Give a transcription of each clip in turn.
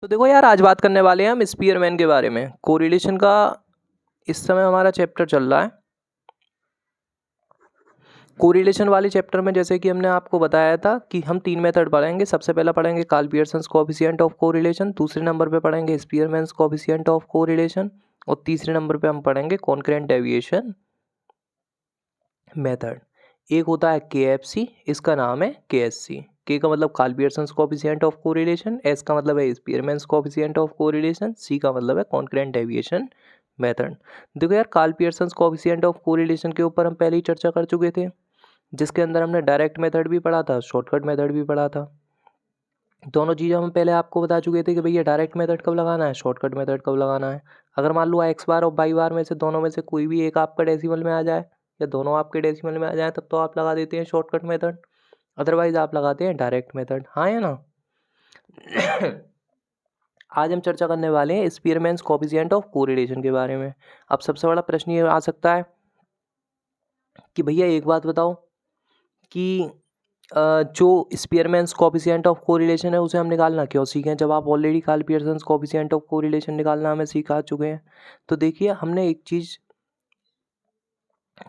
तो देखो यार, आज बात करने वाले हैं हम स्पीयरमैन के बारे में। कोरिलेशन का इस समय हमारा चैप्टर चल रहा है। कोरिलेशन वाले चैप्टर में जैसे कि हमने आपको बताया था कि हम 3 मेथड पढ़ेंगे। सबसे पहला पढ़ेंगे Karl Pearson's coefficient of correlation, दूसरे नंबर पे पढ़ेंगे स्पीयरमैन्स कोएफिशिएंट ऑफ कोरिलेशन और तीसरे नंबर पे हम पढ़ेंगे कॉन्करेंट डेविएशन मेथड। एक होता है KFC, इसका नाम है KSC। के का मतलब Karl Pearson's coefficient of correlation, S का मतलब है Spearman's coefficient of correlation, C का मतलब है कॉन्करेंट डेविएशन मेथड। देखो यार, Karl Pearson's coefficient of correlation के ऊपर हम पहले ही चर्चा कर चुके थे, जिसके अंदर हमने डायरेक्ट मेथड भी पढ़ा था, शॉर्टकट मेथड भी पढ़ा था। दोनों चीज़ें हम पहले आपको बता चुके थे कि भैया डायरेक्ट मेथड कब लगाना है, शॉर्टकट मेथड कब लगाना है। अगर मान लो एक्स बार और वाई बार में से दोनों में से कोई भी एक आपका डेसिमल में आ जाए या दोनों आपके डेसिमल में आ जाए, तब तो आप लगा देते हैं शॉर्टकट मेथड, अदरवाइज आप लगाते हैं डायरेक्ट मेथड। हाँ या ना? आज हम चर्चा करने वाले हैं स्पीयरमैन्स कोएफिशिएंट ऑफ कोरिलेशन के बारे में। अब सबसे बड़ा प्रश्न ये आ सकता है कि भैया एक बात बताओ कि जो स्पीयरमैन्स कोएफिशिएंट ऑफ कोरिलेशन है उसे हम निकालना क्यों सीखे, जब आप already Karl Pearson's coefficient of correlation निकालना हमें सिखा चुके हैं। तो देखिए, हमने एक चीज़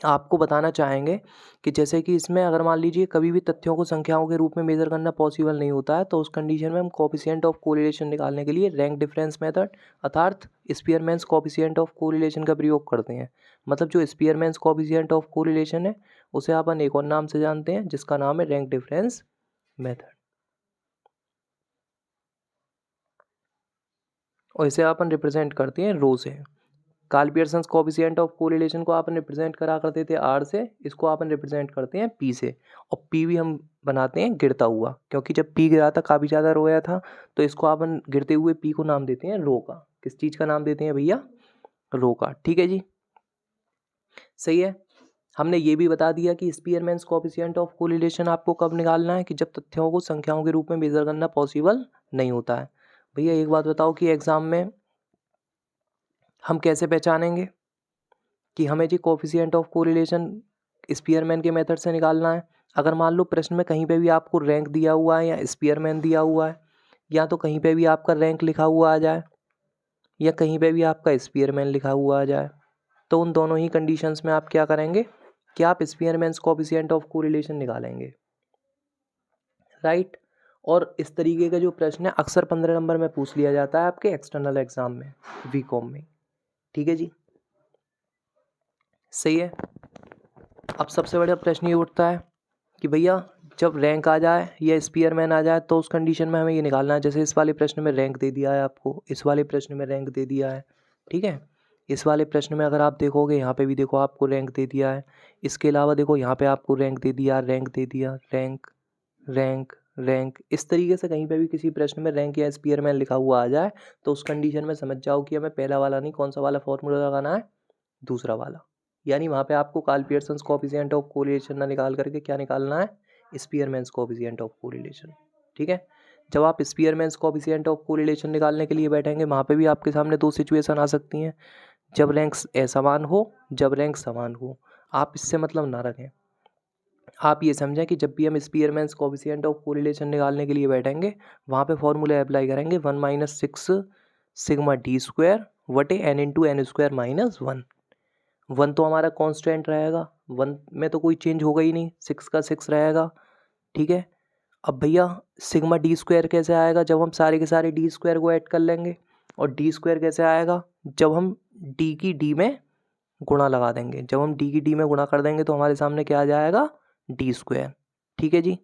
आपको बताना चाहेंगे कि जैसे कि इसमें अगर मान लीजिए कभी भी तथ्यों को संख्याओं के रूप में मेजर करना पॉसिबल नहीं होता है, तो उस कंडीशन में हम कोएफिशिएंट ऑफ कोरिलेशन निकालने के लिए रैंक डिफरेंस मेथड अर्थात स्पीयरमैन्स कोएफिशिएंट ऑफ कोरिलेशन का प्रयोग करते हैं। मतलब जो स्पीयरमैन्स कोएफिशिएंट ऑफ कोरिलेशन है उसे अपन एक और नाम से जानते हैं, जिसका नाम है रैंक डिफरेंस मेथड, और इसे अपन रिप्रेजेंट करते हैं रो से। Karl Pearson's coefficient of correlation को अपन रिप्रेजेंट करा करते थे आर से, इसको अपन रिप्रेजेंट करते हैं पी से, और पी भी हम बनाते हैं गिरता हुआ, क्योंकि जब पी गिरा था काफ़ी ज़्यादा रोया था, तो इसको अपन गिरते हुए पी को नाम देते हैं रो का। किस चीज़ का नाम देते हैं भैया? रो का। ठीक है जी, सही है। हमने ये भी बता दिया कि स्पीयरमैन्स कोएफिशिएंट ऑफ कोरिलेशन आपको कब निकालना है कि जब तथ्यों को संख्याओं के रूप में मेजर करना पॉसिबल नहीं होता है। भैया एक बात बताओ कि एग्जाम में हम कैसे पहचानेंगे कि हमें जी कोएफिशिएंट ऑफ कोरिलेशन स्पीयरमैन के मेथड से निकालना है। अगर मान लो प्रश्न में कहीं पे भी आपको रैंक दिया हुआ है या स्पीयरमैन दिया हुआ है, या तो कहीं पे भी आपका रैंक लिखा हुआ आ जाए या कहीं पे भी आपका स्पीयरमैन लिखा हुआ आ जाए, तो उन दोनों ही कंडीशंस में आप क्या करेंगे कि आप स्पीयरमैन्स कोएफिशिएंट ऑफ कोरिलेशन निकालेंगे, राइट। और इस तरीके का जो प्रश्न है अक्सर 15 नंबर में पूछ लिया जाता है आपके एक्सटर्नल एग्जाम में, बीकॉम में। ठीक है जी, सही है। अब सबसे बड़ा प्रश्न ये उठता है कि भैया जब रैंक आ जाए या स्पीयरमैन आ जाए तो उस कंडीशन में हमें ये निकालना है। जैसे इस वाले प्रश्न में रैंक दे दिया है आपको, इस वाले प्रश्न में रैंक दे दिया है, ठीक है। इस वाले प्रश्न में अगर आप देखोगे यहाँ पे भी देखो आपको रैंक दे दिया है, इसके अलावा देखो यहाँ पे आपको रैंक दे दिया, रैंक दे दिया, रैंक रैंक रैंक। इस तरीके से कहीं पे भी किसी प्रश्न में रैंक या स्पीयरमैन लिखा हुआ आ जाए तो उस कंडीशन में समझ जाओ कि हमें पहला वाला नहीं, कौन सा वाला फॉर्मूला लगाना है, दूसरा वाला। यानी वहाँ पे आपको Karl Pearson's coefficient of correlation ना निकाल करके क्या निकालना है, स्पीयरमैन्स कोएफिशिएंट ऑफ कोरिलेशन। ठीक है। जब आप स्पीयरमैन्स कोएफिशिएंट ऑफ कोरिलेशन निकालने के लिए बैठेंगे वहाँ पे भी आपके सामने दो सिचुएशन आ सकती हैं, जब रैंक असमान हो, जब रैंक समान हो। आप इससे मतलब ना रखें, आप ये समझें कि जब भी हम स्पीयरमैन्स कोएफिशिएंट ऑफ कोरिलेशन निकालने के लिए बैठेंगे वहाँ पे फॉर्मूला अप्लाई करेंगे 1 - 6 सिग्मा डी स्क्वायर वटे N into N square minus 1। 1 तो हमारा कांस्टेंट रहेगा, 1 में तो कोई चेंज होगा ही नहीं, 6 का 6 रहेगा। ठीक है। अब भैया सिग्मा डी स्क्वायर कैसे आएगा, जब हम सारे के सारे डी स्क्वायर को ऐड कर लेंगे, और डी स्क्वायर कैसे आएगा, जब हम डी की डी में गुणा लगा देंगे। जब हम डी की डी में गुणा कर देंगे तो हमारे सामने क्या आ जाएगा, डी स्क्वायर। ठीक है जी।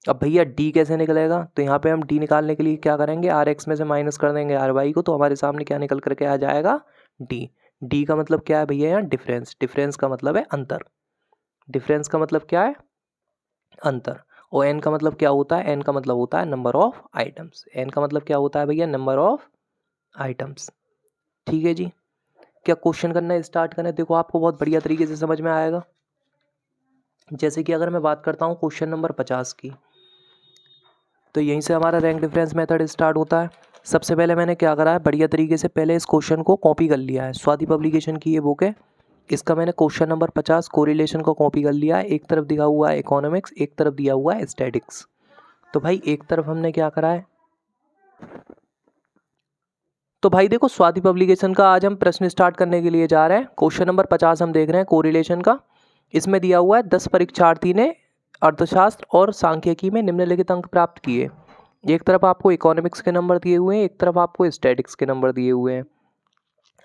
अब भैया डी कैसे निकलेगा, तो यहाँ पे हम डी निकालने के लिए क्या करेंगे, आर एक्स में से माइनस कर देंगे आर वाई को, तो हमारे सामने क्या निकल करके आ जाएगा, डी। डी का मतलब क्या है भैया, यहाँ डिफरेंस। डिफरेंस का मतलब है अंतर। डिफरेंस का मतलब क्या है, अंतर। और एन का मतलब क्या होता है, एन का मतलब होता है नंबर ऑफ आइटम्स। एन का मतलब क्या होता है भैया, नंबर ऑफ आइटम्स। ठीक है जी। क्या क्वेश्चन करना स्टार्ट करें, देखो आपको बहुत बढ़िया तरीके से समझ में आएगा। जैसे कि अगर मैं बात करता हूँ क्वेश्चन नंबर 50 की, तो यहीं से हमारा रैंक डिफरेंस मेथड स्टार्ट होता है। सबसे पहले मैंने क्या करा है, बढ़िया तरीके से पहले इस क्वेश्चन को कॉपी कर लिया है। स्वाति पब्लिकेशन की ये बुक है, इसका मैंने क्वेश्चन नंबर 50 कोरिलेशन को कॉपी कर लिया है। एक तरफ दिया हुआ है इकोनॉमिक्स, एक तरफ दिया हुआ है स्टैटिक्स। तो भाई एक तरफ हमने क्या करा है, तो भाई देखो, स्वाति पब्लिकेशन का आज हम प्रश्न स्टार्ट करने के लिए जा रहे हैं। क्वेश्चन नंबर 50 हम देख रहे हैं कोरिलेशन का। इसमें दिया हुआ है 10 परीक्षार्थी ने अर्थशास्त्र और सांख्यिकी में निम्नलिखित अंक प्राप्त किए। एक तरफ आपको इकोनॉमिक्स के नंबर दिए हुए हैं, एक तरफ आपको स्टैटिक्स के नंबर दिए हुए हैं।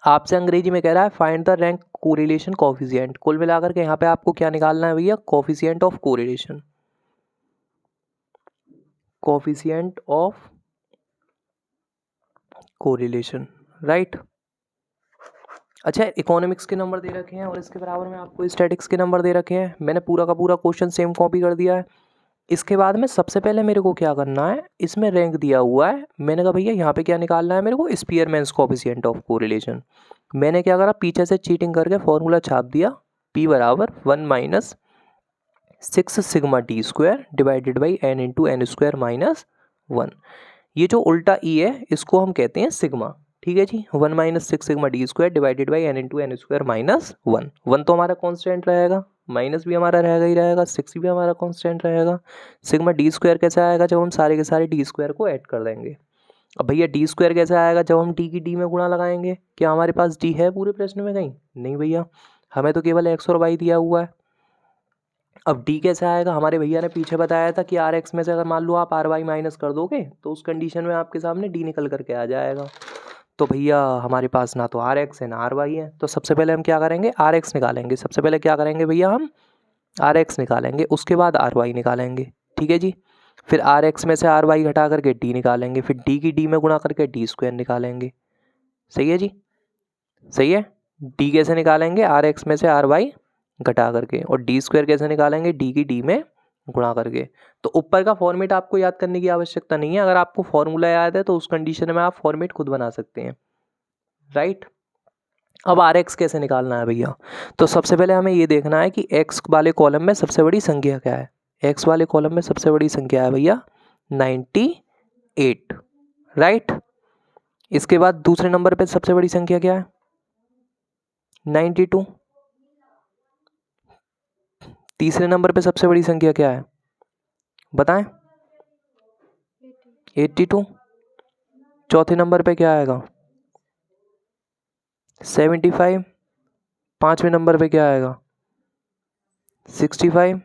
आपसे अंग्रेजी में कह रहा है find the rank correlation coefficient. कुल मिलाकर के यहाँ पे आपको क्या निकालना है भैया? Coefficient of correlation. Coefficient of correlation, right. अच्छा, इकोनॉमिक्स के नंबर दे रखे हैं और इसके बराबर में आपको स्टैटिक्स के नंबर दे रखे हैं। मैंने पूरा का पूरा क्वेश्चन सेम कॉपी कर दिया है। इसके बाद में सबसे पहले मेरे को क्या करना है, इसमें रैंक दिया हुआ है। मैंने कहा भैया यहाँ पे क्या निकालना है मेरे को? स्पीयरमैन्स कोफिशिएंट ऑफ कोरिलेशन। मैंने क्या करा, पीछे से चीटिंग करके फॉर्मूला छाप दिया, P बराबर 1 minus 6 sigma T square divided by n into N square minus 1। ये जो उल्टा ई है इसको हम कहते हैं सिग्मा, ठीक है जी। 1 minus 6 sigma D square divided by n into N square minus 1। 1 तो हमारा कॉन्स्टेंट रहेगा, माइनस भी हमारा रहेगा ही रहेगा, 6 भी हमारा कॉन्स्टेंट रहेगा। सिग्मा डी स्क्वायर कैसे आएगा? जब हम सारे के सारे डी स्क्वायर को ऐड कर देंगे। अब भैया डी स्क्वायर कैसे आएगा? जब हम डी की डी में गुणा लगाएंगे। क्या हमारे पास डी है पूरे प्रश्न में कहीं? नहीं भैया, हमें तो केवल एक्स और वाई दिया हुआ है। अब डी कैसे आएगा? हमारे भैया ने पीछे बताया था कि आर एक्स में से अगर मान लो आप आर वाई माइनस कर दोगे तो उस कंडीशन में आपके सामने डी निकल करके आ जाएगा। तो भैया हमारे पास ना तो आर एक्स है ना आर वाई है, तो सबसे पहले हम क्या करेंगे? आर एक्स निकालेंगे। सबसे पहले क्या करेंगे भैया? हम आर एक्स निकालेंगे, उसके बाद आर वाई निकालेंगे, ठीक है जी। फिर आर एक्स में से आर वाई घटा करके डी निकालेंगे, फिर डी की डी में गुणा करके डी स्क्वायर निकालेंगे। सही है जी, सही है। डी कैसे निकालेंगे? आर एक्स में से आर वाई घटा करके। और डी स्क्वायर कैसे निकालेंगे? डी की डी में गुणा करके। तो ऊपर का फॉर्मेट आपको याद करने की आवश्यकता नहीं है। अगर आपको फॉर्मूला याद है तो उस कंडीशन में आप फॉर्मेट खुद बना सकते हैं, राइट। अब आर एक्स कैसे निकालना है भैया? तो सबसे पहले हमें ये देखना है कि एक्स वाले कॉलम में सबसे बड़ी संख्या क्या है। एक्स वाले कॉलम में सबसे बड़ी संख्या है भैया 98, राइट। इसके बाद दूसरे नंबर पे सबसे बड़ी संख्या क्या है? 92। तीसरे नंबर पे सबसे बड़ी संख्या क्या है बताएं? 82। चौथे नंबर पे क्या आएगा? 75। पांचवें नंबर पे क्या आएगा? 65।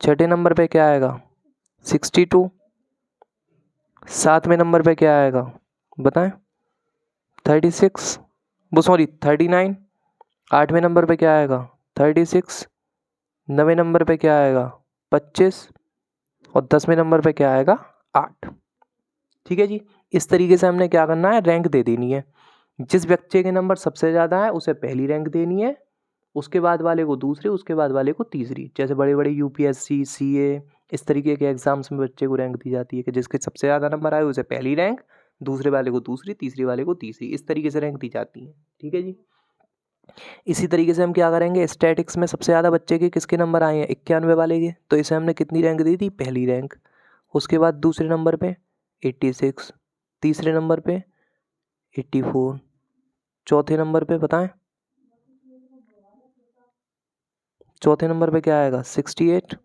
छठे नंबर पे क्या आएगा? 62। सातवें नंबर पे क्या आएगा बताएं? 36, वो सॉरी 39। आठवें नंबर पे क्या आएगा? 36। नवें नंबर पे क्या आएगा? 25। और 10वें नंबर पे क्या आएगा? 8। ठीक है जी। इस तरीके से हमने क्या करना है? रैंक दे देनी है। जिस बच्चे के नंबर सबसे ज़्यादा है उसे पहली रैंक देनी है, उसके बाद वाले को दूसरी, उसके बाद वाले को तीसरी। जैसे बड़े बड़े यूपीएससी, सीए, इस तरीके के एग्जाम्स में बच्चे को रैंक दी जाती है कि जिसके सबसे ज़्यादा नंबर आए उसे पहली रैंक, दूसरे वाले को दूसरी, तीसरी वाले को तीसरी। इस तरीके से रैंक दी जाती है, ठीक है जी। इसी तरीके से हम क्या करेंगे? स्टैटिक्स में सबसे ज़्यादा बच्चे के किसके नंबर आए हैं? 91 वाले के, तो इसे हमने कितनी रैंक दी थी? पहली रैंक। उसके बाद दूसरे नंबर पे 86, तीसरे नंबर पे 84, चौथे नंबर पे बताएं? चौथे नंबर पे क्या आएगा? 68।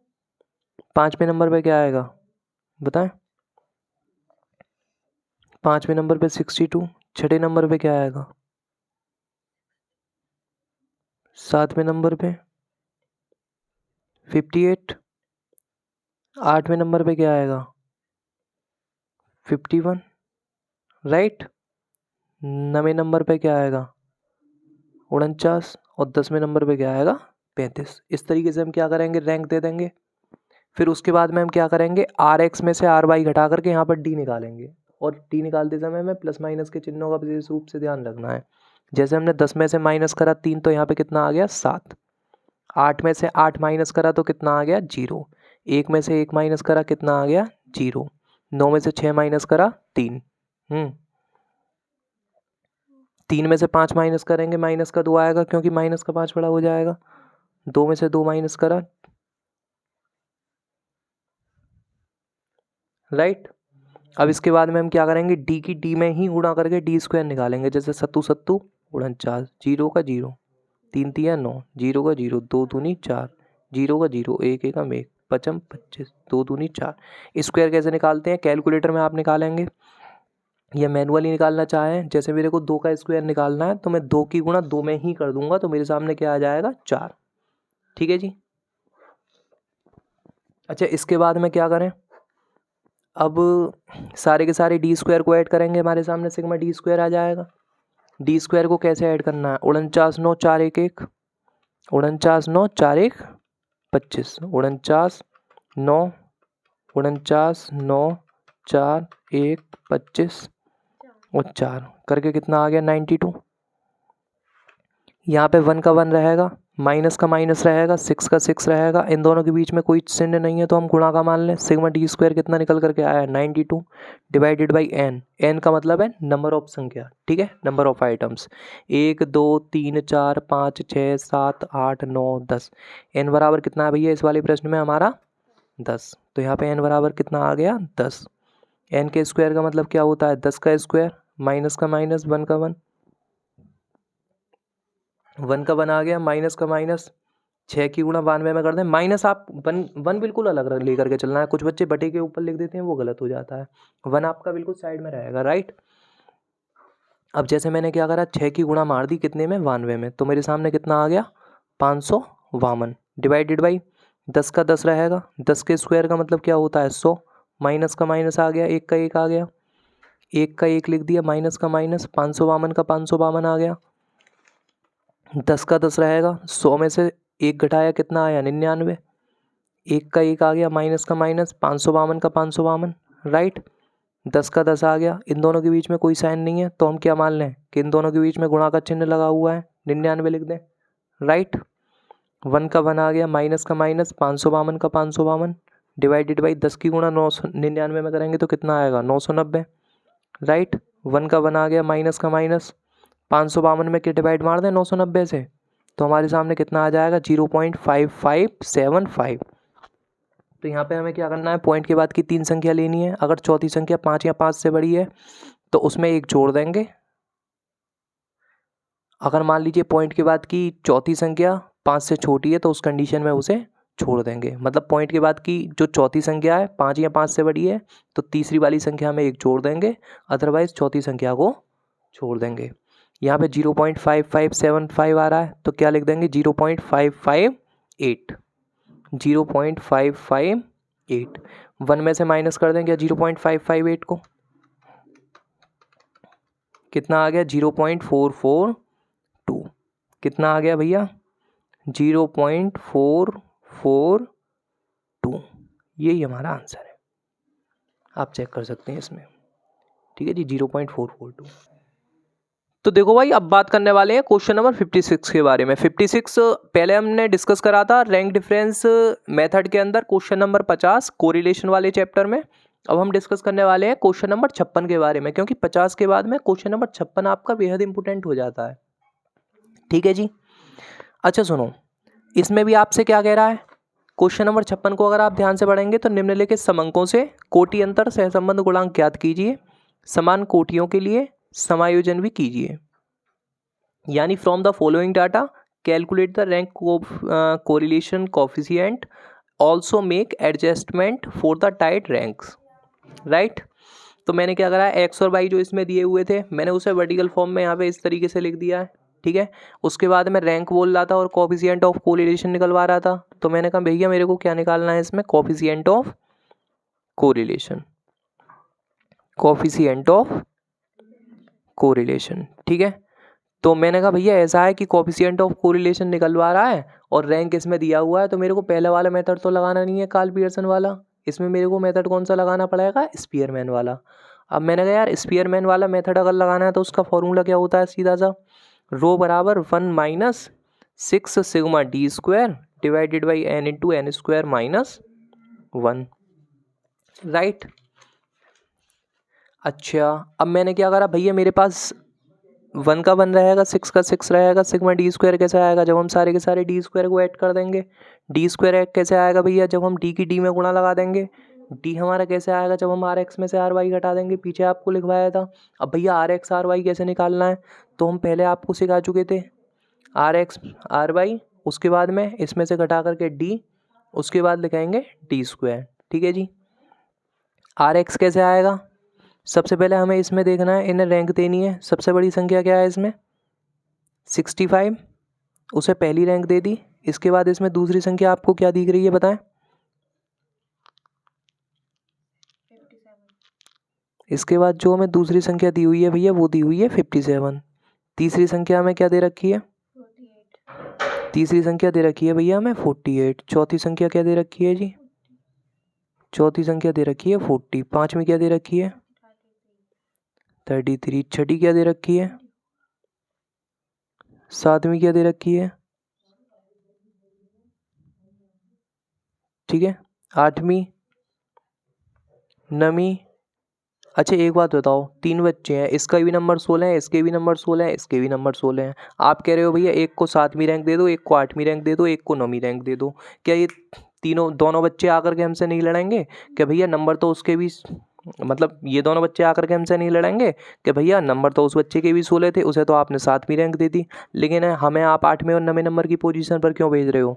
पांचवें नंबर पे क्या आएगा बताएं? पांचवें नंबर पे 62। छठे नंबर पे क्या आएगा? सातवें नंबर पे 58। आठवें नंबर पे क्या आएगा? 51, राइट। नवें नंबर पे क्या आएगा? 49। और 10वें नंबर पे क्या आएगा? 35। इस तरीके से हम क्या करेंगे? रैंक दे देंगे। फिर उसके बाद में हम क्या करेंगे? आर एक्स में से आर वाई घटा करके यहाँ पर डी निकालेंगे। और डी निकालते समय हमें प्लस माइनस के चिन्हों का विशेष रूप से ध्यान रखना है। जैसे हमने 10 में से माइनस करा 3, तो यहाँ पे कितना आ गया? 7। 8 में से 8 माइनस करा तो कितना आ गया? 0। 1 में से 1 माइनस करा कितना आ गया? 0। 9 में से 6 माइनस करा 3। 3 में से 5 माइनस करेंगे, माइनस का 2 आएगा क्योंकि माइनस का 5 बड़ा हो जाएगा। 2 में से 2 माइनस करा, राइट। अब इसके बाद में हम क्या करेंगे? डी की डी में ही गुणा करके डी स्क्वायर निकालेंगे। जैसे 7 7 49, 0 का 0, 3 3 9, 0 का 0, 2 दूनी 4, 0 का 0, 1 1 1, 5 25, 2 दूनी 4। स्क्वायर कैसे निकालते हैं? कैलकुलेटर में आप निकालेंगे। या मैनुअली निकालना चाहें, जैसे मेरे को 2 का स्क्वायर निकालना है तो मैं 2 की गुणा 2 में ही कर दूंगा, तो मेरे सामने क्या आ जाएगा 4। ठीक है जी। अच्छा, इसके बाद में क्या करें, अब सारे के सारे डी स्क्वायर को ऐड करेंगे, हमारे सामने सिग्मा डी स्क्वायर आ जाएगा। डी स्क्वायर को कैसे ऐड करना है, 49 9 4 1 1, 49 9 4 1 25, 49 9 49 9 4 1 25 और 4 करके कितना आ गया 92। यहाँ पे 1 का 1 रहेगा, माइनस का माइनस रहेगा, 6 का 6 रहेगा, इन दोनों के बीच में कोई चिन्ह नहीं है तो हम गुणा का मान लें। सिग्मा डी स्क्वायर कितना निकल करके आया 92 डिवाइडेड बाई एन। एन का मतलब है नंबर ऑफ संख्या, ठीक है, नंबर ऑफ आइटम्स, 1 2 3 4 5 6 7 8 9 10। एन बराबर कितना है भैया इस वाले प्रश्न में हमारा 10, तो यहाँ पे एन बराबर कितना आ गया 10। एन के स्क्वायर का मतलब क्या होता है 10 का स्क्वायर, माइनस का माइनस, 1 का 1, 1 का 1 आ गया, माइनस का माइनस, 6 की गुणा 92 में कर दें। माइनस आप 1 बिल्कुल अलग लेकर के चलना है, कुछ बच्चे बटे के ऊपर लिख देते हैं, वो गलत हो जाता है। 1 आपका बिल्कुल साइड में रहेगा, राइट। अब जैसे मैंने क्या करा, 6 की गुणा मार दी कितने में 92 में, तो मेरे सामने कितना आ गया 552 डिवाइडेड बाई 10 का 10 रहेगा, 10 के स्क्वायर का मतलब क्या होता है 100, माइनस का माइनस आ गया, 1 का 1 आ गया, 1 का 1 लिख दिया, माइनस का माइनस, 552 का 552 आ गया, 10 का 10 रहेगा, 100 में से 1 घटाया कितना आया 99, 1 का 1 आ गया, माइनस का माइनस, 552 का 552, राइट। 10 का 10 आ गया, इन दोनों के बीच में कोई साइन नहीं है तो हम क्या मान लें कि इन दोनों के बीच में गुणा का चिन्ह लगा हुआ है, 99 लिख दें, राइट। 1 का 1 आ गया, माइनस का माइनस, 552 का 552 डिवाइडेड बाई 10 की गुणा 999 में करेंगे तो कितना आएगा 990, राइट। 1 का 1 आ गया, माइनस का माइनस, 552 में क्या डिवाइड मार दें 990 से, तो हमारे सामने कितना आ जाएगा 0.5575। तो यहाँ पे हमें क्या करना है, पॉइंट के बाद की 3 संख्या लेनी है, अगर चौथी संख्या 5 या 5 से बड़ी है तो उसमें 1 जोड़ देंगे। अगर मान लीजिए पॉइंट के बाद की चौथी संख्या 5 से छोटी है तो उस कंडीशन में उसे छोड़ देंगे। मतलब पॉइंट के बाद की जो चौथी संख्या है 5 या 5 से बड़ी है तो तीसरी वाली संख्या में 1 जोड़ देंगे, अदरवाइज चौथी संख्या को छोड़ देंगे। यहाँ पे 0.5575 आ रहा है तो क्या लिख देंगे 0.558, 0.558, 1 में से माइनस कर देंगे 0.558 को, कितना आ गया 0.442, कितना आ गया भैया 0.442, यही हमारा आंसर है, आप चेक कर सकते हैं इसमें, ठीक है जी 0.442। तो देखो भाई अब बात करने वाले हैं क्वेश्चन नंबर 56 के बारे में। 56 पहले हमने डिस्कस करा था रैंक डिफरेंस मेथड के अंदर क्वेश्चन नंबर 50 कोरिलेशन वाले चैप्टर में। अब हम डिस्कस करने वाले हैं क्वेश्चन नंबर 56 के बारे में, क्योंकि 50 के बाद में क्वेश्चन नंबर 56 आपका बेहद इंपॉर्टेंट हो जाता है, ठीक है जी। अच्छा सुनो, इसमें भी आपसे क्या कह रहा है, क्वेश्चन नंबर 56 को अगर आप ध्यान से पढ़ेंगे तो निम्नलिखित समंकों से कोटि अंतर सहसंबंध गुणांक ज्ञात कीजिए, समान कोटियों के लिए समायोजन भी कीजिए, यानी from the following data calculate the rank correlation coefficient, also make adjustment for the tight ranks, right. तो मैंने क्या करा है, एक्स और वाई जो इसमें दिए हुए थे मैंने उसे वर्टिकल फॉर्म में यहाँ पे इस तरीके से लिख दिया है, ठीक है। उसके बाद मैं रैंक बोल रहा था और कोफिशिएंट ऑफ कोरिलेशन निकलवा रहा था, तो मैंने कहा भैया मेरे को क्या निकालना है इसमें, coefficient of correlation, coefficient of correlation, ठीक है। तो मैंने कहा भैया ऐसा है कि कोफिशिएंट ऑफ कोरिलेशन निकलवा रहा है और रैंक इसमें दिया हुआ है, तो मेरे को पहले वाला मेथड तो लगाना नहीं है कार्ल पियर्सन वाला, इसमें मेरे को मेथड कौन सा लगाना पड़ेगा, स्पीयरमैन वाला। अब मैंने कहा यार स्पीयरमैन वाला मेथड अगर लगाना है तो उसका फॉर्मूला क्या होता है, सीधा सा रो बराबर 1 minus 6 sigma D square divided by N into N square minus 1, right. अच्छा अब मैंने क्या करा भैया, मेरे पास 1 का 1 रहेगा, 6 का 6 रहेगा, सिग्मा डी स्क्वायर कैसे आएगा, जब हम सारे के सारे डी स्क्वायर को ऐड कर देंगे। डी स्क्वायर कैसे आएगा भैया, जब हम डी की डी में गुणा लगा देंगे। डी हमारा कैसे आएगा, जब हम आर एक्स में से आर वाई घटा देंगे, पीछे आपको लिखवाया था। अब भैया आर एक्स आर वाई कैसे निकालना है, तो हम पहले आपको सिखा चुके थे, आर एक्स आर वाई, उसके बाद में इसमें से घटा करके डी, उसके बाद लिखाएंगे डी स्क्वायर, ठीक है जी। आर एक्स कैसे आएगा, सबसे पहले हमें इसमें देखना है, इन्हें रैंक देनी है। सबसे बड़ी संख्या क्या है इसमें? 65, उसे पहली रैंक दे दी। इसके बाद इसमें दूसरी संख्या आपको क्या दिख रही है बताएं? 57। इसके बाद जो हमें दूसरी संख्या दी हुई है भैया वो दी हुई है 57। तीसरी संख्या हमें क्या दे रखी है? 48। तीसरी संख्या दे रखी है भैया हमें 48। चौथी संख्या क्या दे रखी है जी? चौथी संख्या दे रखी है 40। पांचवी क्या दे रखी है? 33। छठी क्या दे रखी है? सातवीं क्या दे रखी है? ठीक है। आठवीं, नवीं। अच्छा एक बात बताओ, 3 बच्चे हैं, इसका भी नंबर 16 है, इसके भी नंबर 16 है, इसके भी नंबर 16 है। आप कह रहे हो भैया एक को 7वीं रैंक दे दो, एक को 8वीं रैंक दे दो, एक को 9वीं रैंक दे दो। क्या ये तीनों दोनों बच्चे आकर के हमसे नहीं लड़ेंगे कि भैया नंबर तो उसके भी, मतलब ये दोनों बच्चे आकर के हमसे नहीं लड़ेंगे कि भैया नंबर तो उस बच्चे के भी 16 थे, उसे तो आपने 7वीं रैंक दे दी, लेकिन हमें आप 8वें और 9वें नंबर की पोजीशन पर क्यों भेज रहे हो?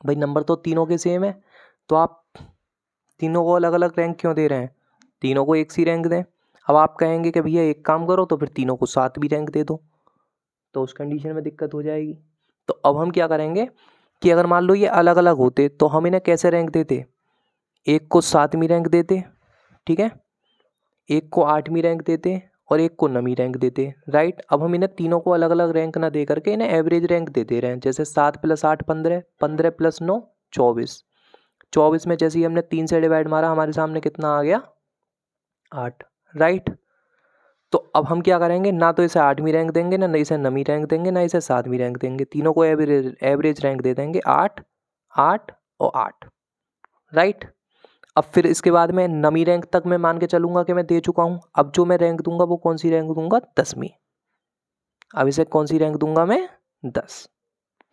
भाई नंबर तो तीनों के सेम है, तो आप तीनों को अलग अलग रैंक क्यों दे रहे हैं? तीनों को एक सी रैंक दें। अब आप कहेंगे कि भैया एक काम करो तो फिर तीनों को 7वीं रैंक दे दो, तो उस कंडीशन में दिक्कत हो जाएगी। तो अब हम क्या करेंगे कि अगर मान लो ये अलग अलग होते तो हम इन्हें कैसे रैंक देते? एक को 7वीं रैंक देते, ठीक है, एक को 8वीं रैंक देते और एक को 9वीं रैंक देते, राइट। अब हम इन्हें तीनों को अलग अलग रैंक ना दे करके इन्हें एवरेज रैंक दे दे रहे हैं। जैसे 7 + 8 15, 15 + 9 24। 24 में जैसे ही हमने 3 से डिवाइड मारा हमारे सामने कितना आ गया? 8, राइट। तो अब हम क्या करेंगे, ना तो इसे 8वीं रैंक देंगे, ना इसे 9वीं रैंक देंगे, ना इसे 7वीं रैंक देंगे, तीनों को एवरेज रैंक दे देंगे 8, 8 और 8, राइट। अब फिर इसके बाद में 9वीं रैंक तक मैं मान के चलूंगा कि मैं दे चुका हूँ। अब जो मैं रैंक दूंगा वो कौन सी रैंक दूंगा? 10वीं। अब इसे कौन सी रैंक दूंगा मैं? 10,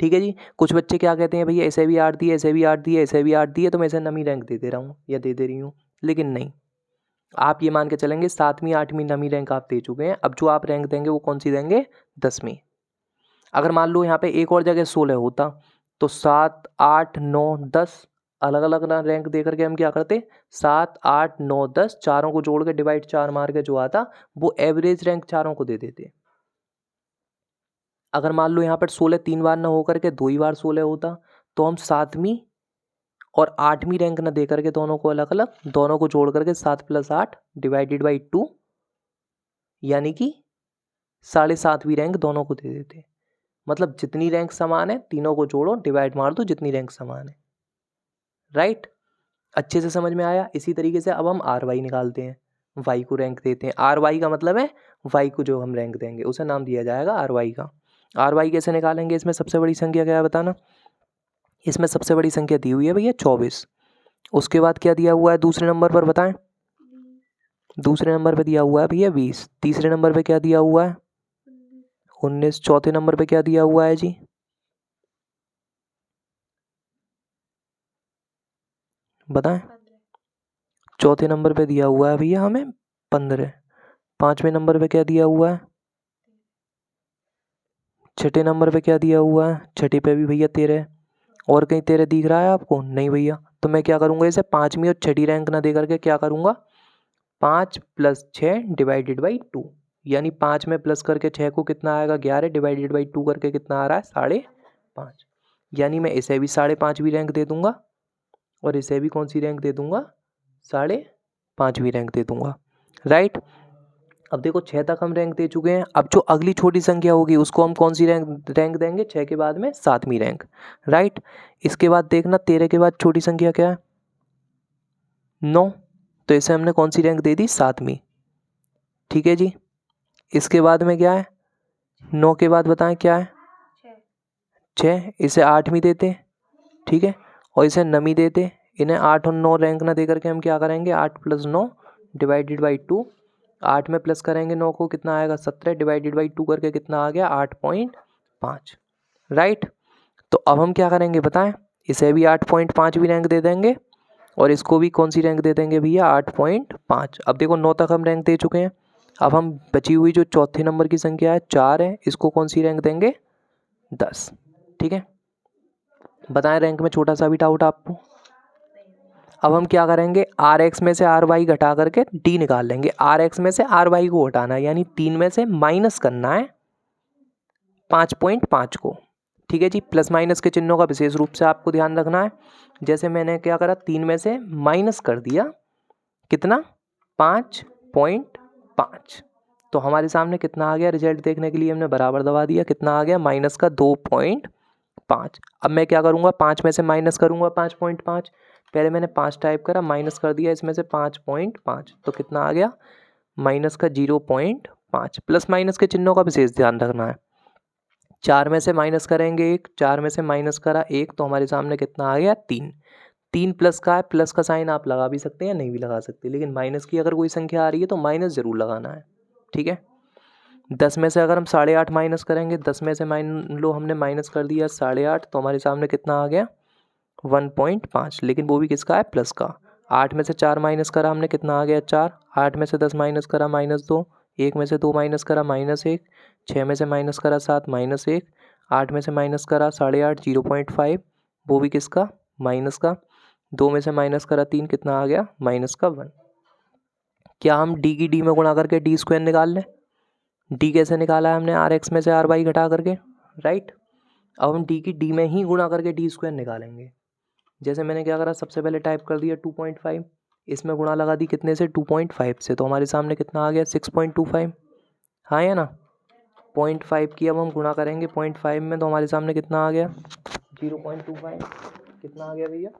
ठीक है जी। कुछ बच्चे क्या कहते हैं, भैया इसे भी 8 दिए, इसे भी 8 दिए, इसे भी 8 दिए, तो मैं इसे 9वीं रैंक दे दे रहा हूँ या दे दे रही हूँ, लेकिन नहीं। आप ये मान के चलेंगे 7वीं 8वीं 9वीं रैंक आप दे चुके हैं, अब जो आप रैंक देंगे वो कौन सी देंगे? 10वीं। अगर मान लो यहाँ पे एक और जगह 16 होता तो 7 8 9 10 अलग अलग ना रैंक दे करके हम क्या करते? 7 8 9 10 चारों को जोड़ के डिवाइड 4 मार के जो आता वो एवरेज रैंक चारों को दे देते। अगर मान लो यहाँ पर 16 3 बार ना होकर के 2 ही बार 16 होता तो हम 7वीं और 8वीं रैंक ना दे करके दोनों को अलग अलग, दोनों को जोड़ करके 7 + 8 डिवाइडेड बाई 2 यानी कि 7.5वीं रैंक दोनों को दे देते। मतलब जितनी रैंक समान है तीनों को जोड़ो, डिवाइड मार दो जितनी रैंक समान है, राइट। अच्छे से समझ में आया? इसी तरीके से अब हम आर वाई निकालते हैं, वाई को रैंक देते हैं। आर वाई का मतलब है वाई को जो हम रैंक देंगे उसे नाम दिया जाएगा आर वाई का। आर वाई कैसे निकालेंगे? इसमें सबसे बड़ी संख्या क्या है बताना? इसमें सबसे बड़ी संख्या दी हुई है भैया 24। उसके बाद क्या दिया हुआ है दूसरे नंबर पर बताएं? दूसरे नंबर पे दिया हुआ है भैया 20। तीसरे नंबर पे क्या दिया हुआ है? 19। चौथे नंबर पे क्या दिया हुआ है जी? बताएं। 15। चौथे नंबर पे दिया हुआ है भैया हमें 15। पांचवें नंबर पे क्या दिया हुआ है? छठे नंबर पे क्या दिया हुआ है? छठे पे भी भैया 13। और कहीं 13 दिख रहा है आपको? नहीं भैया। तो मैं क्या करूँगा, इसे 5वीं और छठी रैंक ना दे करके क्या करूँगा? 5 + 6 डिवाइडेड बाई 2, यानी 5 में प्लस करके 6 को कितना आएगा? 11 डिवाइडेड बाई 2 करके कितना आ रहा है? 5.5। यानी मैं इसे भी 5.5वीं रैंक दे दूंगा और इसे भी कौन सी रैंक दे दूंगा? 5.5वीं रैंक दे दूंगा, राइट। अब देखो 6 तक हम रैंक दे चुके हैं। अब जो अगली छोटी संख्या होगी उसको हम कौन सी रैंक देंगे? 6 के बाद में 7वीं रैंक, राइट। इसके बाद देखना 13 के बाद छोटी संख्या क्या है? 9। तो इसे हमने कौन सी रैंक दे दी? 7वीं, ठीक है जी। इसके बाद में क्या है? 9 के बाद बताएं क्या है? 6। इसे 8वीं देते, ठीक है, और इसे 9वीं देते। इन्हें 8 और 9 रैंक ना दे करके हम क्या करेंगे? 8 + 9 डिवाइडेड बाई 2। 8 में प्लस करेंगे 9 को, कितना आएगा? 17 डिवाइडेड बाई 2 करके कितना आ गया? 8.5, राइट। तो अब हम क्या करेंगे बताएं? इसे भी 8.5वीं रैंक दे देंगे और इसको भी कौन सी रैंक दे देंगे भैया? 8.5। अब देखो 9 तक हम रैंक दे चुके हैं। अब हम बची हुई जो चौथे नंबर की संख्या है 4 है, इसको कौन सी रैंक देंगे? 10, ठीक है। बताएं रैंक में छोटा सा भी डाउट आपको? अब हम क्या करेंगे, आर एक्स में से आर वाई घटा करके डी निकाल लेंगे। आर एक्स में से आर वाई को हटाना है, यानी 3 में से माइनस करना है 5.5 को। ठीक है जी, प्लस माइनस के चिन्हों का विशेष रूप से आपको ध्यान रखना है। जैसे मैंने क्या करा, 3 में से माइनस कर दिया कितना, 5.5, तो हमारे सामने कितना आ गया, रिजल्ट देखने के लिए हमने बराबर दबा दिया, कितना आ गया, माइनस का 2.5। अब मैं क्या करूँगा, 5 में से माइनस करूँगा 5.5, पहले मैंने 5 टाइप करा, माइनस कर दिया इसमें से 5.5, तो कितना आ गया, माइनस का 0.5। प्लस माइनस के चिन्हों का विशेष ध्यान रखना है। 4 में से माइनस करेंगे 1, 4 में से माइनस करा 1, तो हमारे सामने कितना आ गया, 3। 3 प्लस का है, प्लस का साइन आप लगा भी सकते हैं, नहीं भी लगा सकते, लेकिन माइनस की अगर कोई संख्या आ रही है तो माइनस ज़रूर लगाना है। ठीक है, 10 में से अगर हम 8.5 माइनस करेंगे, 10 में से मान लो हमने माइनस कर दिया 8.5, तो हमारे सामने कितना आ गया, 1.5, लेकिन वो भी किसका है, प्लस का। 8 में से 4 माइनस करा हमने, कितना आ गया, 4। 8 में से 10 माइनस करा, -2। 1 में से 2 माइनस करा, -1। 6 में से माइनस करा 7, -1। 8 में से माइनस करा 8.5, 0.5, वो भी किसका, माइनस का। 2 में से माइनस करा 3, कितना आ गया, -1। क्या हम डी की डी में गुणा करके डी स्क्वायर निकाल लें? डी कैसे निकाला है हमने, आर एक्स में से आर वाई घटा करके, राइट। अब हम डी की डी में ही गुणा करके डी स्क्वायर निकालेंगे। जैसे मैंने क्या करा, सबसे पहले टाइप कर दिया 2.5, इसमें गुणा लगा दी कितने से, 2.5 से, तो हमारे सामने कितना आ गया, 6.25। हाँ या ना, 0.5 की अब हम गुणा करेंगे 0.5 में, तो हमारे सामने कितना आ गया, 0.25। कितना आ गया भैया,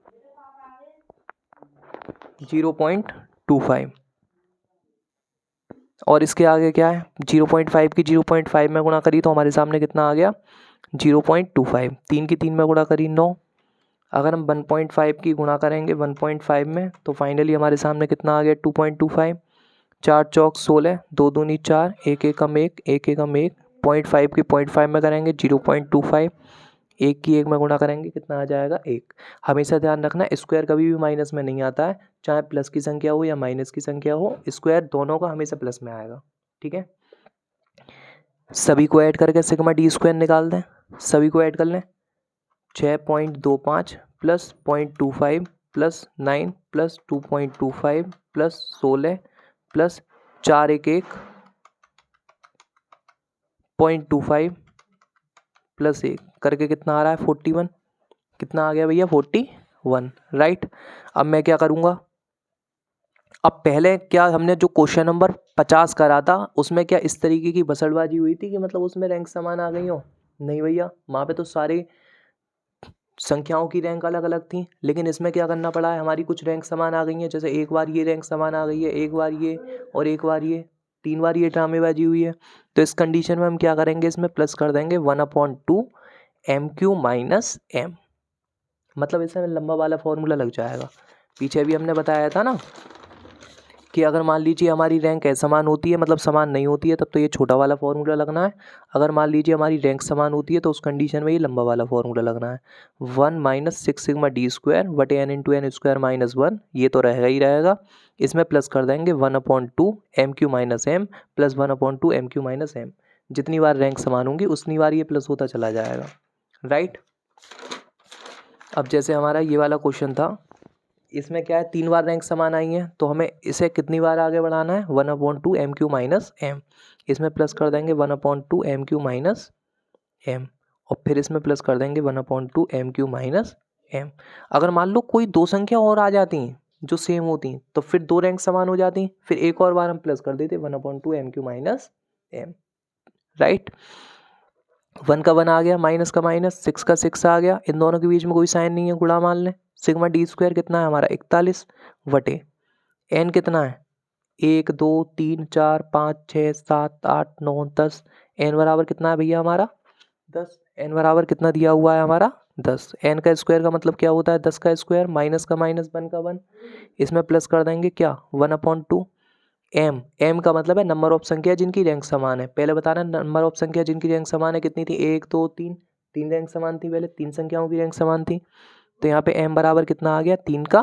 0.25। और इसके आगे क्या है, 0.5 की 0.5 में गुणा करी तो हमारे सामने कितना आ गया, 0.25। 3 की 3 में गुणा करी 9। अगर हम 1.5 की गुणा करेंगे 1.5 में, तो फाइनली हमारे सामने कितना आ गया, 2.25। 4 चौक 16, 2 दूनी 4, 1 एकम 1, 1 एकम 1। 0.5 की 0.5 में करेंगे 0.25, 1 की 1 में गुणा करेंगे कितना आ जाएगा, 1। हमेशा ध्यान रखना, स्क्वायर कभी भी माइनस में नहीं आता है, चाहे प्लस की संख्या हो या माइनस की संख्या हो, स्क्वायर दोनों का हमेशा प्लस में आएगा। ठीक है, सभी को ऐड करके सिग्मा डी स्क्वायर निकाल दें, सभी को ऐड कर लें। 6.25 plus 0.25 plus 9 plus 2.25 plus 16 plus 4 1 1 0.25 plus 1 करके कितना आ रहा है, 41। कितना आ गया भैया, 41, राइट। अब मैं क्या करूँगा, अब पहले क्या हमने जो क्वेश्चन नंबर 50 करा था उसमें क्या इस तरीके की बसड़बाजी हुई थी कि मतलब उसमें रैंक समान आ गई हो? नहीं भैया, वहाँ पे तो सारे संख्याओं की रैंक अलग अलग थी, लेकिन इसमें क्या करना पड़ा है, हमारी कुछ रैंक समान आ गई हैं। जैसे एक बार ये रैंक समान आ गई है, एक बार ये, और एक बार ये, 3 बार ये ड्रामेबाजी हुई है। तो इस कंडीशन में हम क्या करेंगे, इसमें प्लस कर देंगे 1/2 MQ माइनस M, मतलब इसमें लंबा वाला फॉर्मूला लग जाएगा। पीछे भी हमने बताया था ना कि अगर मान लीजिए हमारी रैंक असमान होती है, मतलब समान नहीं होती है, तब तो ये छोटा वाला फॉर्मूला लगना है। अगर मान लीजिए हमारी रैंक समान होती है तो उस कंडीशन में ये लंबा वाला फॉर्मूला लगना है। 1 माइनस 6 सिग्मा डी स्क्वायर बटे n into N square minus 1, ये तो रहेगा ही रहेगा। इसमें प्लस कर देंगे 1/2 MQ minus M plus 1/2 MQ minus M। जितनी बार रैंक समान होंगी उतनी बार ये प्लस होता चला जाएगा, राइट। अब जैसे हमारा ये वाला क्वेश्चन था, इसमें क्या है, 3 बार रैंक समान आई है, तो हमें इसे कितनी बार आगे बढ़ाना है, 1/2 MQ माइनस M। इसमें प्लस कर देंगे 1/2 MQ माइनस M, और फिर इसमें प्लस कर देंगे 1/2 MQ माइनस M। अगर मान लो कोई 2 संख्या और आ जाती हैं जो सेम होती हैं, तो फिर 2 रैंक समान हो जाती हैं, फिर एक और बार हम प्लस कर देते 1/2 MQ माइनस M, राइट। 1 का 1 आ गया, माइनस का माइनस, 6 का 6 आ गया, इन दोनों के बीच में कोई साइन नहीं है, गुणा मान लें। सिग्मा डी स्क्वायर कितना है हमारा, 41 बटे एन कितना है, 1 2 3 4 5 6 7 8 9 10। एन बराबर कितना है भैया हमारा, 10। एन बराबर कितना दिया हुआ है हमारा, 10। एन का स्क्वायर का मतलब क्या होता है, 10 का स्क्वायर, माइनस का माइनस, 1 का 1। इसमें प्लस कर देंगे क्या, 1/2 एम। एम का मतलब है नंबर ऑफ संख्या जिनकी रैंक समान है। पहले बताना, नंबर ऑफ संख्या जिनकी रैंक समान है कितनी थी, 1 2 3, 3 रैंक समान थी, पहले 3 संख्याओं की रैंक समान थी। तो यहाँ पे m बराबर कितना आ गया, 3 का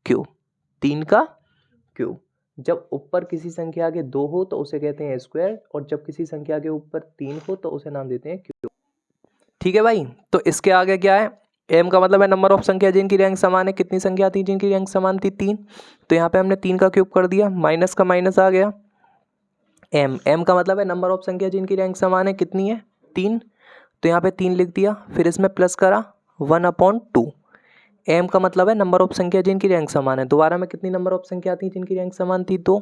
क्यूब। 3 का क्यूब। जब ऊपर किसी संख्या के 2 हो तो उसे कहते हैं स्क्वायर, और जब किसी संख्या के ऊपर 3 हो तो उसे नाम देते हैं क्यूब। ठीक है भाई, तो इसके आगे क्या है, m का मतलब है नंबर ऑफ संख्या जिनकी रैंक समान है। कितनी संख्या थी जिनकी रैंक समान थी? 3। तो यहाँ पे हमने 3 का क्यूब कर दिया, माइनस का माइनस आ गया। m का मतलब है नंबर ऑफ संख्या जिनकी रैंक समान है। कितनी है? 3। तो यहाँ पे 3 लिख दिया, फिर इसमें प्लस करा 1/2। m का मतलब है नंबर ऑफ संख्या जिनकी रैंक समान है। दोबारा में कितनी नंबर ऑफ संख्या थी जिनकी रैंक समान थी? 2।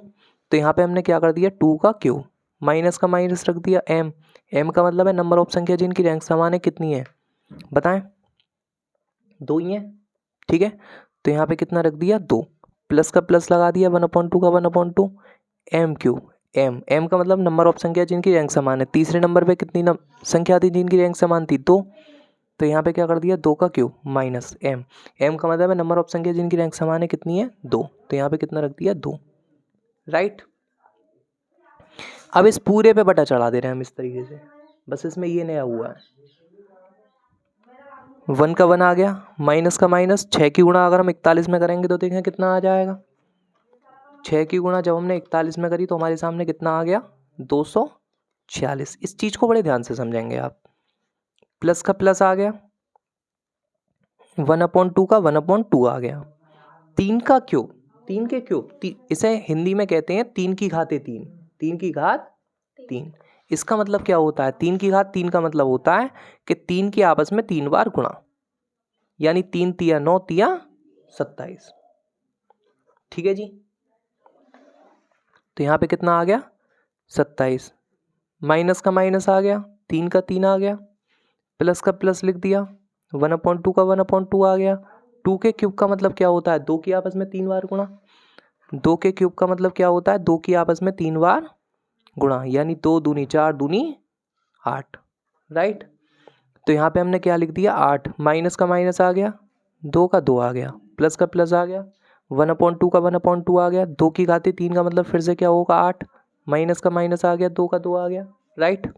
तो यहाँ पे हमने क्या कर दिया? 2 का क्यूब, माइनस का माइनस रख दिया m का मतलब है नंबर ऑफ संख्या जिनकी रैंक समान है। कितनी है बताएं? 2 ही है, ठीक है। तो यहाँ पे कितना रख दिया? 2, प्लस का प्लस लगा दिया, 1/2 का 1/2 m क्यूब। m का मतलब नंबर ऑफ संख्या जिनकी रैंक समान है। तीसरे नंबर पे कितनी संख्या थी जिनकी रैंक समान थी? 2। तो यहाँ पे क्या कर दिया? 2 का क्यूब माइनस m का मतलब है नंबर ऑफ संख्या जिनकी रैंक समान है। कितनी है? 2। तो यहाँ पे कितना रख दिया? 2, राइट। अब इस पूरे पे बटा चढ़ा दे रहे हैं हम इस तरीके से, बस इसमें ये नया हुआ है। 1 का 1 आ गया, माइनस का माइनस, 6 की गुणा अगर हम 41 में करेंगे तो देखें कितना आ जाएगा। 6 की गुणा जब हमने 41 में करी तो हमारे सामने कितना आ गया? 246। इस चीज़ को बड़े ध्यान से समझेंगे आप। प्लस का प्लस आ गया, 1/2 का 1/2 आ गया। 3 का क्यूब, 3 के क्यूब, इसे हिंदी में कहते हैं 3 की घात 3। 3 की घात 3। इसका मतलब क्या होता है? 3 की घात 3 का मतलब होता है कि 3 के आपस में 3 बार गुणा, यानी 3 तिया 9 तिया 27। ठीक है जी। तो यहाँ पे कितना आ गया? 27। माइनस का माइनस आ गया, 3 का 3 आ गया, प्लस का प्लस लिख दिया, 1/2 का 1/2 आ गया। 2 के क्यूब का मतलब क्या होता है? 2 की आपस में 3 बार गुणा। 2 के क्यूब का मतलब क्या होता है? 2 की आपस में 3 बार गुणा, यानी 2 दूनी 4 दूनी 8, राइट। तो यहाँ पे हमने क्या लिख दिया? 8। माइनस का माइनस आ गया, 2 का 2 आ गया, प्लस का प्लस आ गया, 1/2 का 1/2 आ गया। 2 की घात 3 का मतलब फिर से क्या होगा? 8। माइनस का माइनस आ गया, 2 का 2 आ गया, राइट।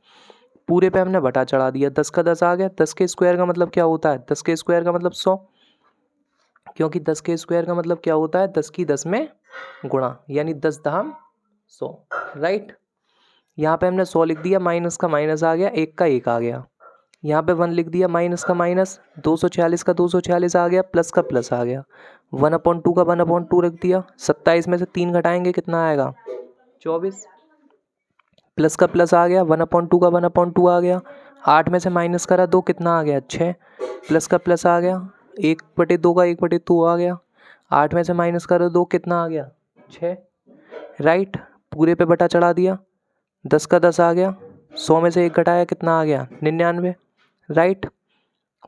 पूरे पे हमने बटा चढ़ा दिया, 10 का 10 आ गया। 10 के स्क्वायर का मतलब क्या होता है? 10 के स्क्वायर का मतलब 100, क्योंकि 10 के स्क्वायर का मतलब क्या होता है? 10 की 10 में गुणा, यानी 10 धाम 100, राइट। यहाँ पे हमने 100 लिख दिया, माइनस का माइनस आ गया, 1 का 1 आ गया। यहाँ पे 1 लिख दिया, माइनस का माइनस, 246 का 246 आ गया, प्लस का प्लस आ गया, 1/2 का 1/2 रख दिया। 27 में से 3 घटाएंगे कितना आएगा? 24। प्लस का प्लस आ गया, 1/2 का 1/2 आ गया। 8 में से माइनस करा 2, कितना आ गया? 6। प्लस का प्लस आ गया, 1/2 का 1/2 आ गया। 8 में से माइनस करा 2, कितना आ गया? 6, राइट। पूरे पे बटा चढ़ा दिया, 10 का 10 आ गया, 100 में से 1 घटाया कितना आ गया? 99, राइट।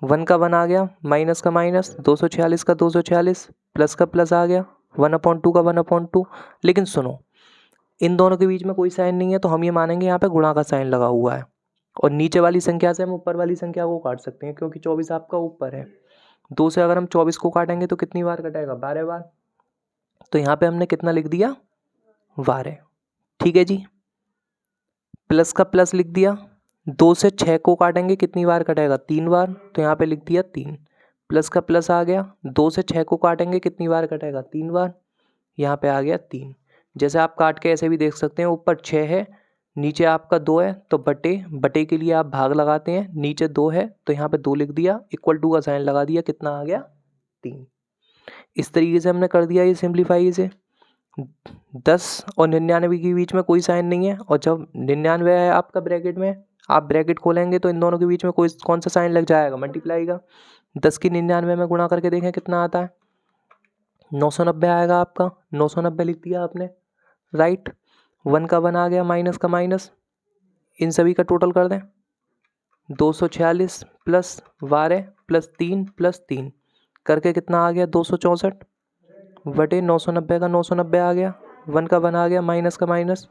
1 का 1 आ गया, माइनस का माइनस, 246 का 246, प्लस का प्लस आ गया, 1/2 का 1/2। लेकिन सुनो, इन दोनों के बीच में कोई साइन नहीं है, तो हम ये मानेंगे यहाँ पे गुणा का साइन लगा हुआ है। और नीचे वाली संख्या से हम ऊपर वाली संख्या को काट सकते हैं, क्योंकि 24 आपका ऊपर है। 2 से अगर हम 24 को काटेंगे तो कितनी बार कटेगा? 12 बार। तो यहाँ पे हमने कितना लिख दिया? 12, ठीक है जी। प्लस का प्लस लिख दिया, 2 से 6 को काटेंगे कितनी बार कटेगा? 3 बार। तो यहाँ पे लिख दिया 3। प्लस का प्लस आ गया, 2 से 6 को काटेंगे कितनी बार कटेगा? 3 बार। यहाँ पे आ गया 3। जैसे आप काट के ऐसे भी देख सकते हैं, ऊपर 6 है, नीचे आपका 2 है, तो बटे के लिए आप भाग लगाते हैं। नीचे 2 है तो यहाँ पे 2 लिख दिया, इक्वल टू का साइन लगा दिया, कितना आ गया? 3। इस तरीके से हमने कर दिया ये सिंप्लीफाई इसे। 10 और 99 के बीच में कोई साइन नहीं है, और जब 99 है आपका ब्रैकेट में, आप ब्रैकेट खोलेंगे तो इन दोनों के बीच में कौन सा साइन लग जाएगा? मल्टीप्लाई का। 10 की 99 में गुणा करके देखें कितना आता है? 990 आएगा आपका। 990 लिख दिया आपने, राइट। 1 का 1 आ गया, माइनस का माइनस, इन सभी का टोटल कर दें, 246 प्लस 12 प्लस 3 प्लस 3 करके कितना आ गया? 264 बटे 990 का 990 आ गया। 1 का 1 आ गया, माइनस का माइनस,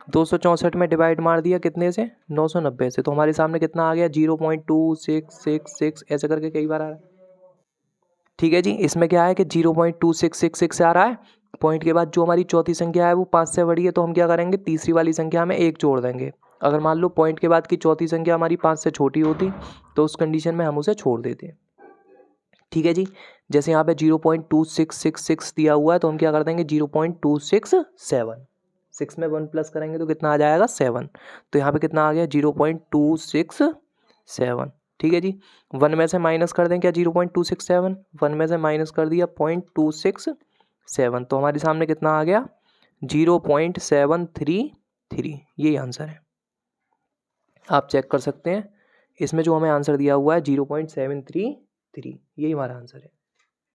264 में डिवाइड मार दिया कितने से? 990 से। तो हमारे सामने कितना आ गया? 0.2666, ऐसे करके कई बार आ रहा है, ठीक है जी। इसमें क्या है कि 0.2666 आ रहा है। पॉइंट के बाद जो हमारी चौथी संख्या है वो 5 से बड़ी है, तो हम क्या करेंगे? तीसरी वाली संख्या में 1 जोड़ देंगे। अगर मान लो पॉइंट के बाद की चौथी संख्या हमारी 5 से छोटी होती तो उस कंडीशन में हम उसे छोड़ देते, ठीक है जी। जैसे यहाँ पे 0.2666 दिया हुआ है, तो हम क्या कर देंगे? 0.267, 6 में 1 प्लस करेंगे तो कितना आ जाएगा? 7। तो यहाँ पे कितना आ गया? 0.267, ठीक है जी। 1 में से माइनस कर दें क्या 0.267, 1 में से माइनस कर दिया 0.267, तो हमारे सामने कितना आ गया 0.733। यही आंसर है, आप चेक कर सकते हैं। इसमें जो हमें आंसर दिया हुआ है 0.733, यही हमारा आंसर है।